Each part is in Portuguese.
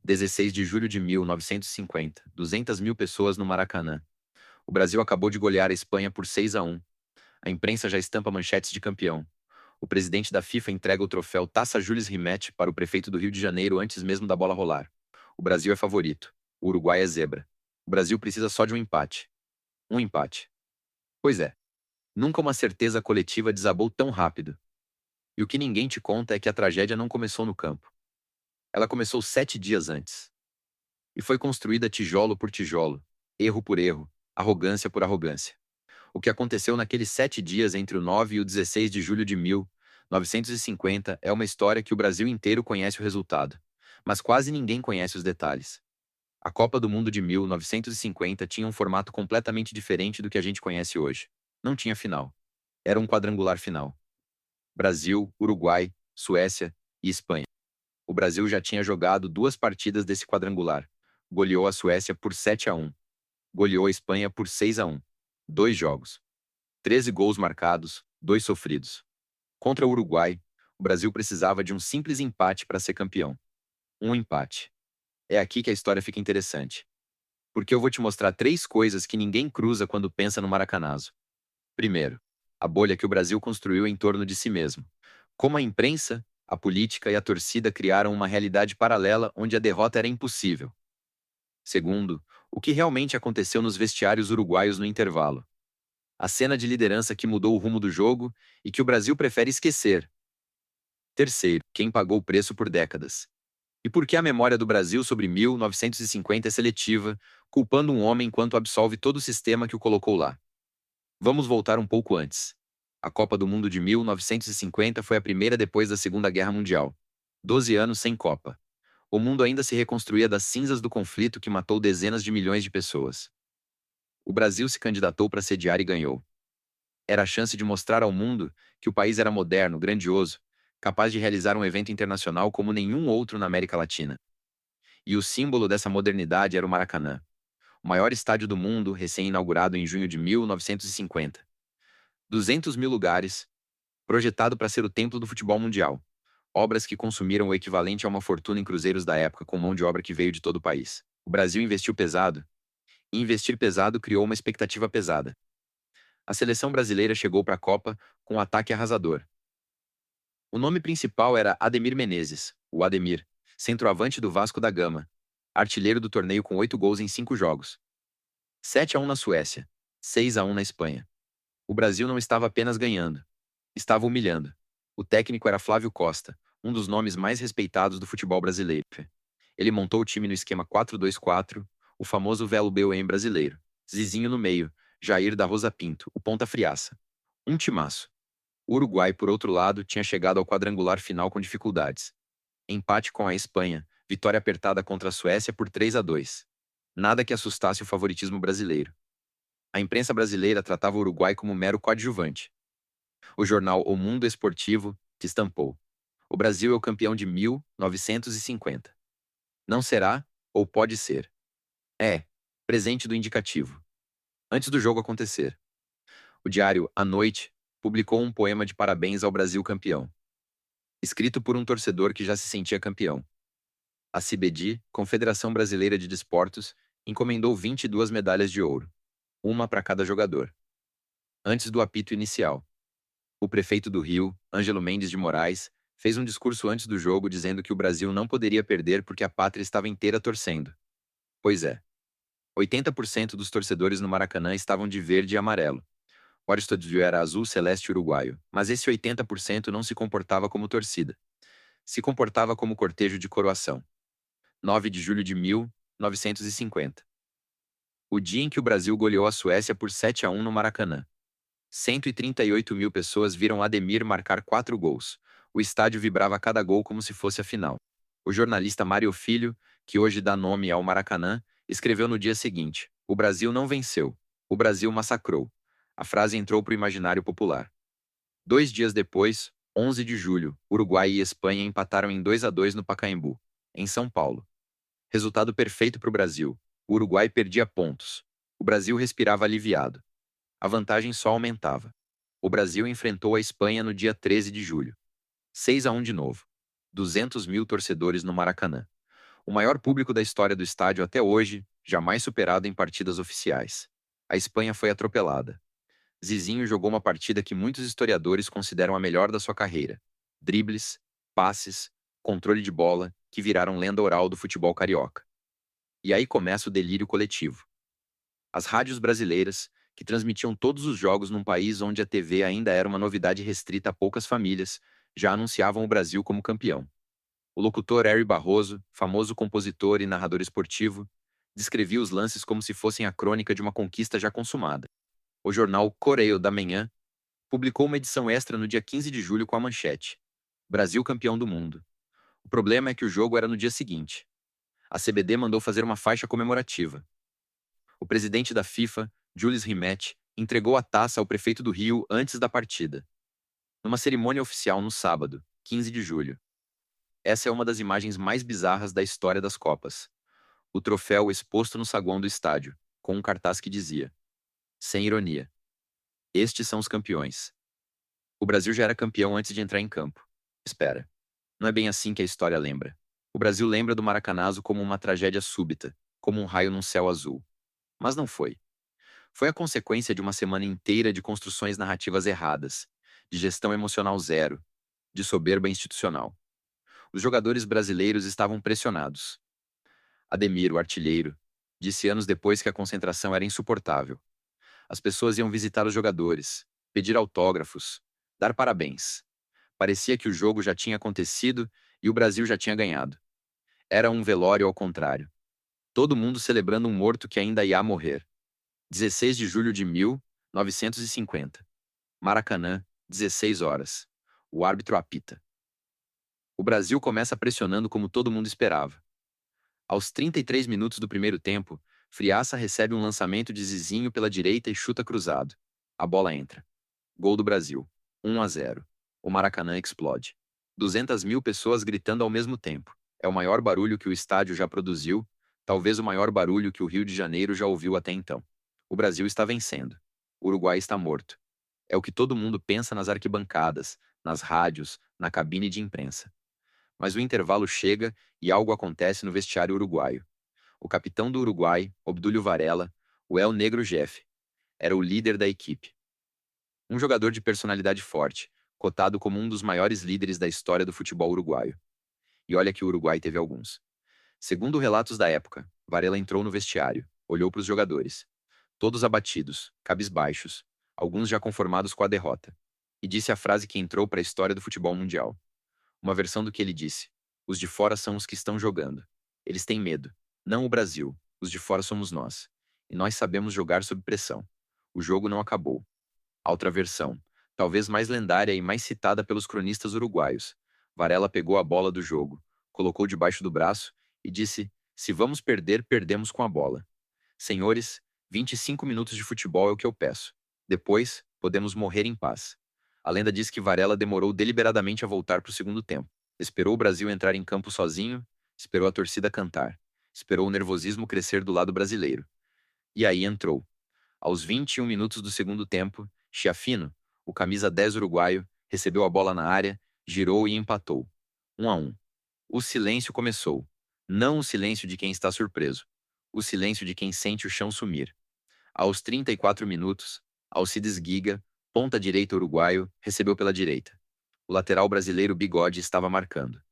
16 de julho de 1950, 200 mil pessoas no Maracanã. O Brasil acabou de golear a Espanha por 6-1. A imprensa já estampa manchetes de campeão. O presidente da FIFA entrega o troféu Taça Jules Rimet para o prefeito do Rio de Janeiro antes mesmo da bola rolar. O Brasil é favorito. O Uruguai é zebra. O Brasil precisa só de um empate. Um empate. Pois é. Nunca uma certeza coletiva desabou tão rápido. E o que ninguém te conta é que a tragédia não começou no campo. Ela começou 7 dias antes. E foi construída tijolo por tijolo, erro por erro, arrogância por arrogância. O que aconteceu naqueles 7 dias entre o 9 e o 16 de julho de 1950 é uma história que o Brasil inteiro conhece o resultado, mas quase ninguém conhece os detalhes. A Copa do Mundo de 1950 tinha um formato completamente diferente do que a gente conhece hoje. Não tinha final. Era um quadrangular final. Brasil, Uruguai, Suécia e Espanha. O Brasil já tinha jogado 2 partidas desse quadrangular. Goleou a Suécia por 7-1. Goleou a Espanha por 6-1. 2 jogos. 13 gols marcados, 2 sofridos. Contra o Uruguai, o Brasil precisava de um simples empate para ser campeão. Um empate. É aqui que a história fica interessante. Porque eu vou te mostrar 3 coisas que ninguém cruza quando pensa no Maracanazo. Primeiro, a bolha que o Brasil construiu em torno de si mesmo. Como a imprensa, a política e a torcida criaram uma realidade paralela onde a derrota era impossível. Segundo, o que realmente aconteceu nos vestiários uruguaios no intervalo. A cena de liderança que mudou o rumo do jogo e que o Brasil prefere esquecer. Terceiro, quem pagou o preço por décadas. E por que a memória do Brasil sobre 1950 é seletiva, culpando um homem enquanto absolve todo o sistema que o colocou lá. Vamos voltar um pouco antes. A Copa do Mundo de 1950 foi a primeira depois da Segunda Guerra Mundial. 12 anos sem Copa. O mundo ainda se reconstruía das cinzas do conflito que matou dezenas de milhões de pessoas. O Brasil se candidatou para sediar e ganhou. Era a chance de mostrar ao mundo que o país era moderno, grandioso, capaz de realizar um evento internacional como nenhum outro na América Latina. E o símbolo dessa modernidade era o Maracanã, o maior estádio do mundo, recém-inaugurado em junho de 1950. 200 mil lugares, projetado para ser o templo do futebol mundial. Obras que consumiram o equivalente a uma fortuna em cruzeiros da época com mão de obra que veio de todo o país. O Brasil investiu pesado, e investir pesado criou uma expectativa pesada. A seleção brasileira chegou para a Copa com um ataque arrasador. O nome principal era Ademir Menezes, o Ademir, centroavante do Vasco da Gama, artilheiro do torneio com 8 gols em 5 jogos. 7-1 na Suécia, 6-1 na Espanha. O Brasil não estava apenas ganhando, estava humilhando. O técnico era Flávio Costa, um dos nomes mais respeitados do futebol brasileiro. Ele montou o time no esquema 4-2-4, o famoso Velo Beuem brasileiro. Zizinho no meio, Jair da Rosa Pinto, o ponta friaça. Um timaço. O Uruguai, por outro lado, tinha chegado ao quadrangular final com dificuldades. Empate com a Espanha, vitória apertada contra a Suécia por 3-2. Nada que assustasse o favoritismo brasileiro. A imprensa brasileira tratava o Uruguai como mero coadjuvante. O jornal O Mundo Esportivo estampou: o Brasil é o campeão de 1950. Não será, ou pode ser. É, presente do indicativo. Antes do jogo acontecer, o diário A Noite publicou um poema de parabéns ao Brasil campeão, escrito por um torcedor que já se sentia campeão. A CBD, Confederação Brasileira de Desportos, encomendou 22 medalhas de ouro, uma para cada jogador. Antes do apito inicial, o prefeito do Rio, Ângelo Mendes de Moraes, fez um discurso antes do jogo dizendo que o Brasil não poderia perder porque a pátria estava inteira torcendo. Pois é. 80% dos torcedores no Maracanã estavam de verde e amarelo. O estádio era azul celeste uruguaio, mas esse 80% não se comportava como torcida. Se comportava como cortejo de coroação. 9 de julho de 1950. O dia em que o Brasil goleou a Suécia por 7-1 no Maracanã. 138 mil pessoas viram Ademir marcar 4 gols. O estádio vibrava a cada gol como se fosse a final. O jornalista Mário Filho, que hoje dá nome ao Maracanã, escreveu no dia seguinte: o Brasil não venceu. O Brasil massacrou. A frase entrou para o imaginário popular. 2 dias depois, 11 de julho, Uruguai e Espanha empataram em 2-2 no Pacaembu, em São Paulo. Resultado perfeito para o Brasil. O Uruguai perdia pontos. O Brasil respirava aliviado. A vantagem só aumentava. O Brasil enfrentou a Espanha no dia 13 de julho. 6-1 de novo. 200 mil torcedores no Maracanã. O maior público da história do estádio até hoje, jamais superado em partidas oficiais. A Espanha foi atropelada. Zizinho jogou uma partida que muitos historiadores consideram a melhor da sua carreira. Dribles, passes, controle de bola, que viraram lenda oral do futebol carioca. E aí começa o delírio coletivo. As rádios brasileiras, que transmitiam todos os jogos num país onde a TV ainda era uma novidade restrita a poucas famílias, já anunciavam o Brasil como campeão. O locutor Harry Barroso, famoso compositor e narrador esportivo, descrevia os lances como se fossem a crônica de uma conquista já consumada. O jornal Correio da Manhã publicou uma edição extra no dia 15 de julho com a manchete: Brasil campeão do mundo. O problema é que o jogo era no dia seguinte. A CBD mandou fazer uma faixa comemorativa. O presidente da FIFA, Jules Rimet, entregou a taça ao prefeito do Rio antes da partida, numa cerimônia oficial no sábado, 15 de julho. Essa é uma das imagens mais bizarras da história das Copas. O troféu exposto no saguão do estádio, com um cartaz que dizia, sem ironia: estes são os campeões. O Brasil já era campeão antes de entrar em campo. Espera. Não é bem assim que a história lembra. O Brasil lembra do Maracanazo como uma tragédia súbita, como um raio num céu azul. Mas não foi. Foi a consequência de uma semana inteira de construções narrativas erradas, de gestão emocional zero, de soberba institucional. Os jogadores brasileiros estavam pressionados. Ademir, o artilheiro, disse anos depois que a concentração era insuportável. As pessoas iam visitar os jogadores, pedir autógrafos, dar parabéns. Parecia que o jogo já tinha acontecido e o Brasil já tinha ganhado. Era um velório ao contrário. Todo mundo celebrando um morto que ainda ia morrer. 16 de julho de 1950. Maracanã, 16 horas. O árbitro apita. O Brasil começa pressionando como todo mundo esperava. Aos 33 minutos do primeiro tempo, Friaça recebe um lançamento de Zizinho pela direita e chuta cruzado. A bola entra. Gol do Brasil. 1-0. O Maracanã explode. 200.000 pessoas gritando ao mesmo tempo. É o maior barulho que o estádio já produziu, talvez o maior barulho que o Rio de Janeiro já ouviu até então. O Brasil está vencendo. O Uruguai está morto. É o que todo mundo pensa nas arquibancadas, nas rádios, na cabine de imprensa. Mas o intervalo chega e algo acontece no vestiário uruguaio. O capitão do Uruguai, Obdúlio Varela, o El Negro Jeff, era o líder da equipe. Um jogador de personalidade forte, cotado como um dos maiores líderes da história do futebol uruguaio. E olha que o Uruguai teve alguns. Segundo relatos da época, Varela entrou no vestiário, olhou para os jogadores, todos abatidos, cabisbaixos, alguns já conformados com a derrota, e disse a frase que entrou para a história do futebol mundial. Uma versão do que ele disse: os de fora são os que estão jogando. Eles têm medo. Não o Brasil. Os de fora somos nós. E nós sabemos jogar sob pressão. O jogo não acabou. A outra versão, talvez mais lendária e mais citada pelos cronistas uruguaios. Varela pegou a bola do jogo, colocou debaixo do braço e disse: se vamos perder, perdemos com a bola. Senhores, 25 minutos de futebol é o que eu peço. Depois, podemos morrer em paz. A lenda diz que Varela demorou deliberadamente a voltar para o segundo tempo. Esperou o Brasil entrar em campo sozinho, esperou a torcida cantar, esperou o nervosismo crescer do lado brasileiro. E aí entrou. Aos 21 minutos do segundo tempo, Chiafino, o camisa 10 uruguaio, recebeu a bola na área, girou e empatou. 1-1. O silêncio começou. Não o silêncio de quem está surpreso. O silêncio de quem sente o chão sumir. Aos 34 minutos, Alcides Giga, ponta direita uruguaio, recebeu pela direita. O lateral brasileiro Bigode estava marcando.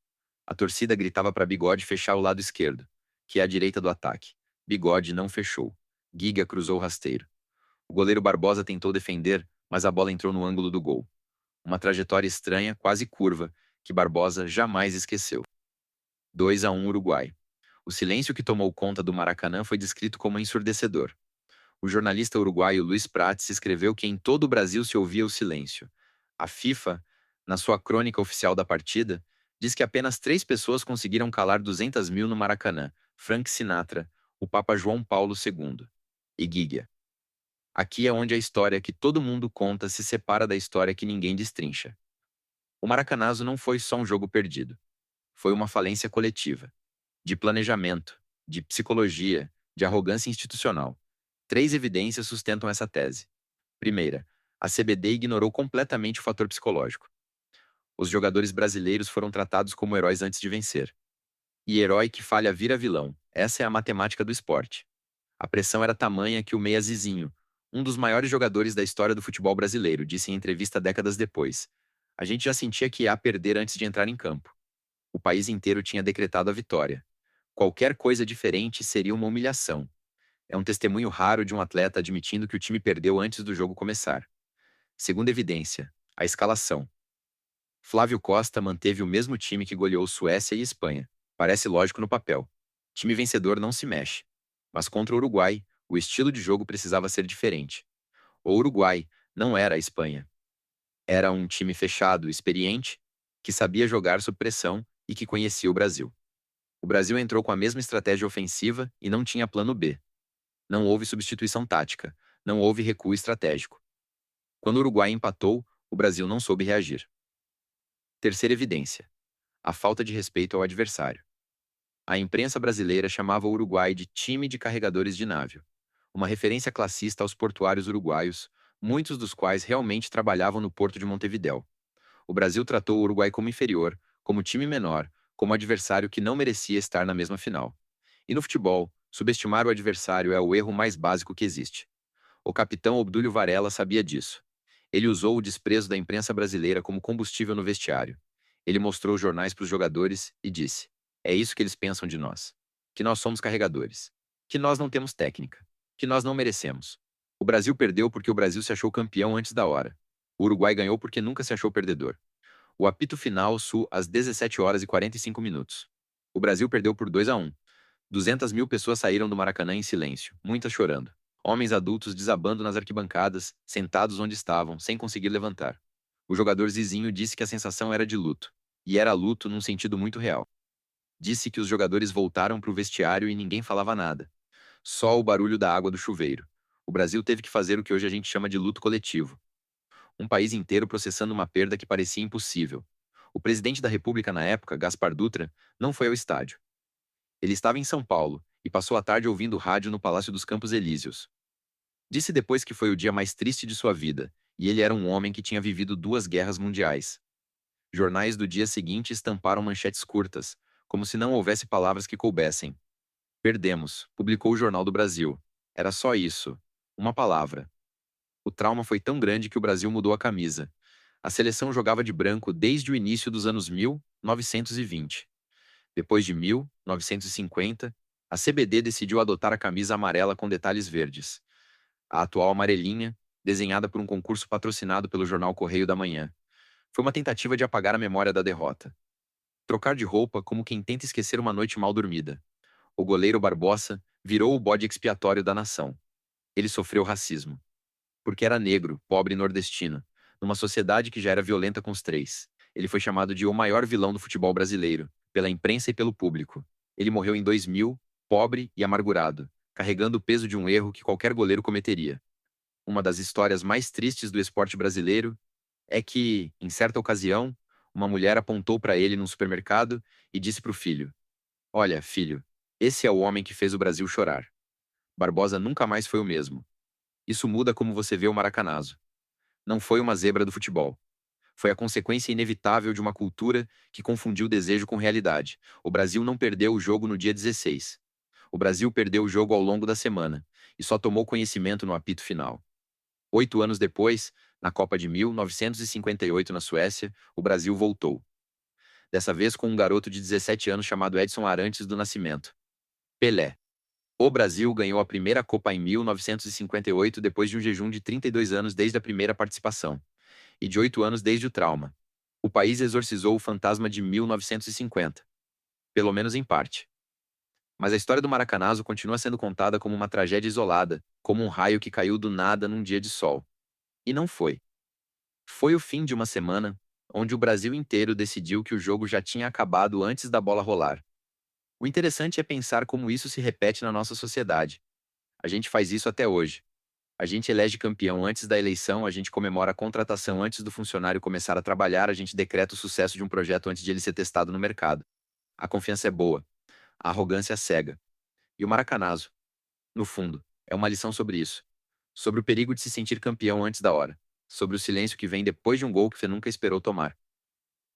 A torcida gritava para Bigode fechar o lado esquerdo, que é a direita do ataque. Bigode não fechou. Giga cruzou o rasteiro. O goleiro Barbosa tentou defender, mas a bola entrou no ângulo do gol. Uma trajetória estranha, quase curva, que Barbosa jamais esqueceu. 2-1 Uruguai. O silêncio que tomou conta do Maracanã foi descrito como ensurdecedor. O jornalista uruguaio Luiz Prates escreveu que em todo o Brasil se ouvia o silêncio. A FIFA, na sua crônica oficial da partida, diz que apenas 3 pessoas conseguiram calar 200.000 no Maracanã: Frank Sinatra, o Papa João Paulo II e Giga. Aqui é onde a história que todo mundo conta se separa da história que ninguém destrincha. O Maracanazo não foi só um jogo perdido. Foi uma falência coletiva. De planejamento, de psicologia, de arrogância institucional. 3 evidências sustentam essa tese. Primeira, a CBD ignorou completamente o fator psicológico. Os jogadores brasileiros foram tratados como heróis antes de vencer. E herói que falha vira vilão. Essa é a matemática do esporte. A pressão era tamanha que o meia Zizinho, um dos maiores jogadores da história do futebol brasileiro, disse em entrevista décadas depois: "A gente já sentia que ia perder antes de entrar em campo. O país inteiro tinha decretado a vitória. Qualquer coisa diferente seria uma humilhação." É um testemunho raro de um atleta admitindo que o time perdeu antes do jogo começar. Segunda evidência, a escalação. Flávio Costa manteve o mesmo time que goleou Suécia e Espanha. Parece lógico no papel. Time vencedor não se mexe. Mas contra o Uruguai, o estilo de jogo precisava ser diferente. O Uruguai não era a Espanha. Era um time fechado, experiente, que sabia jogar sob pressão e que conhecia o Brasil. O Brasil entrou com a mesma estratégia ofensiva e não tinha plano B. Não houve substituição tática. Não houve recuo estratégico. Quando o Uruguai empatou, o Brasil não soube reagir. Terceira evidência: a falta de respeito ao adversário. A imprensa brasileira chamava o Uruguai de time de carregadores de navio, uma referência classista aos portuários uruguaios, muitos dos quais realmente trabalhavam no porto de Montevidéu. O Brasil tratou o Uruguai como inferior, como time menor, como adversário que não merecia estar na mesma final. E no futebol, subestimar o adversário é o erro mais básico que existe. O capitão Obdúlio Varela sabia disso. Ele usou o desprezo da imprensa brasileira como combustível no vestiário. Ele mostrou os jornais para os jogadores e disse: "É isso que eles pensam de nós. Que nós somos carregadores. Que nós não temos técnica. Que nós não merecemos. O Brasil perdeu porque o Brasil se achou campeão antes da hora. O Uruguai ganhou porque nunca se achou perdedor." O apito final sul às 17 horas e 45 minutos. O Brasil perdeu por 2-1. 200 mil pessoas saíram do Maracanã em silêncio, muitas chorando. Homens adultos desabando nas arquibancadas, sentados onde estavam, sem conseguir levantar. O jogador Zizinho disse que a sensação era de luto. E era luto num sentido muito real. Disse que os jogadores voltaram para o vestiário e ninguém falava nada. Só o barulho da água do chuveiro. O Brasil teve que fazer o que hoje a gente chama de luto coletivo. Um país inteiro processando uma perda que parecia impossível. O presidente da República na época, Gaspar Dutra, não foi ao estádio. Ele estava em São Paulo e passou a tarde ouvindo rádio no Palácio dos Campos Elíseos. Disse depois que foi o dia mais triste de sua vida, e ele era um homem que tinha vivido 2 guerras mundiais. Jornais do dia seguinte estamparam manchetes curtas, como se não houvesse palavras que coubessem. "Perdemos", publicou o Jornal do Brasil. Era só isso. Uma palavra. O trauma foi tão grande que o Brasil mudou a camisa. A seleção jogava de branco desde o início dos anos 1920. Depois de 1950, a CBD decidiu adotar a camisa amarela com detalhes verdes. A atual amarelinha, desenhada por um concurso patrocinado pelo jornal Correio da Manhã, foi uma tentativa de apagar a memória da derrota. Trocar de roupa como quem tenta esquecer uma noite mal dormida. O goleiro Barbosa virou o bode expiatório da nação. Ele sofreu racismo. Porque era negro, pobre e nordestino, numa sociedade que já era violenta com os três. Ele foi chamado de o maior vilão do futebol brasileiro, pela imprensa e pelo público. Ele morreu em 2000, pobre e amargurado, carregando o peso de um erro que qualquer goleiro cometeria. Uma das histórias mais tristes do esporte brasileiro é que, em certa ocasião, uma mulher apontou para ele num supermercado e disse para o filho: "Olha, filho, esse é o homem que fez o Brasil chorar." Barbosa nunca mais foi o mesmo. Isso muda como você vê o Maracanazo. Não foi uma zebra do futebol. Foi a consequência inevitável de uma cultura que confundiu desejo com realidade. O Brasil não perdeu o jogo no dia 16. O Brasil perdeu o jogo ao longo da semana, e só tomou conhecimento no apito final. 8 anos depois, na Copa de 1958 na Suécia, o Brasil voltou. Dessa vez com um garoto de 17 anos chamado Edson Arantes do Nascimento. Pelé. O Brasil ganhou a primeira Copa em 1958 depois de um jejum de 32 anos desde a primeira participação. E de 8 anos desde o trauma. O país exorcizou o fantasma de 1950. Pelo menos em parte. Mas a história do Maracanazo continua sendo contada como uma tragédia isolada, como um raio que caiu do nada num dia de sol. E não foi. Foi o fim de uma semana, onde o Brasil inteiro decidiu que o jogo já tinha acabado antes da bola rolar. O interessante é pensar como isso se repete na nossa sociedade. A gente faz isso até hoje. A gente elege campeão antes da eleição, a gente comemora a contratação antes do funcionário começar a trabalhar, a gente decreta o sucesso de um projeto antes de ele ser testado no mercado. A confiança é boa, a arrogância cega. E o Maracanazo, no fundo, é uma lição sobre isso. Sobre o perigo de se sentir campeão antes da hora. Sobre o silêncio que vem depois de um gol que você nunca esperou tomar.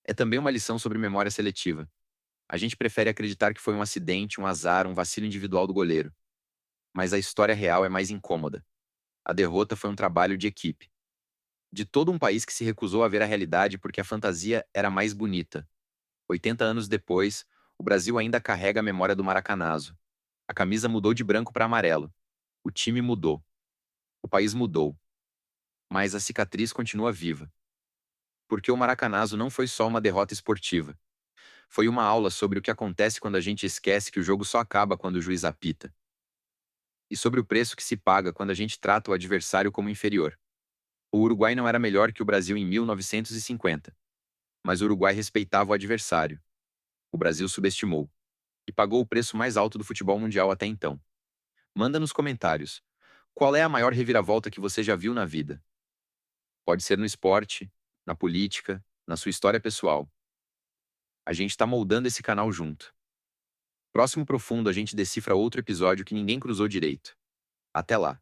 É também uma lição sobre memória seletiva. A gente prefere acreditar que foi um acidente, um azar, um vacilo individual do goleiro. Mas a história real é mais incômoda. A derrota foi um trabalho de equipe. De todo um país que se recusou a ver a realidade porque a fantasia era mais bonita. 80 anos depois, o Brasil ainda carrega a memória do Maracanazo. A camisa mudou de branco para amarelo. O time mudou. O país mudou. Mas a cicatriz continua viva. Porque o Maracanazo não foi só uma derrota esportiva. Foi uma aula sobre o que acontece quando a gente esquece que o jogo só acaba quando o juiz apita. E sobre o preço que se paga quando a gente trata o adversário como inferior. O Uruguai não era melhor que o Brasil em 1950. Mas o Uruguai respeitava o adversário. O Brasil subestimou. E pagou o preço mais alto do futebol mundial até então. Manda nos comentários. Qual é a maior reviravolta que você já viu na vida? Pode ser no esporte, na política, na sua história pessoal. A gente está moldando esse canal junto. Próximo Profundo a gente decifra outro episódio que ninguém cruzou direito. Até lá.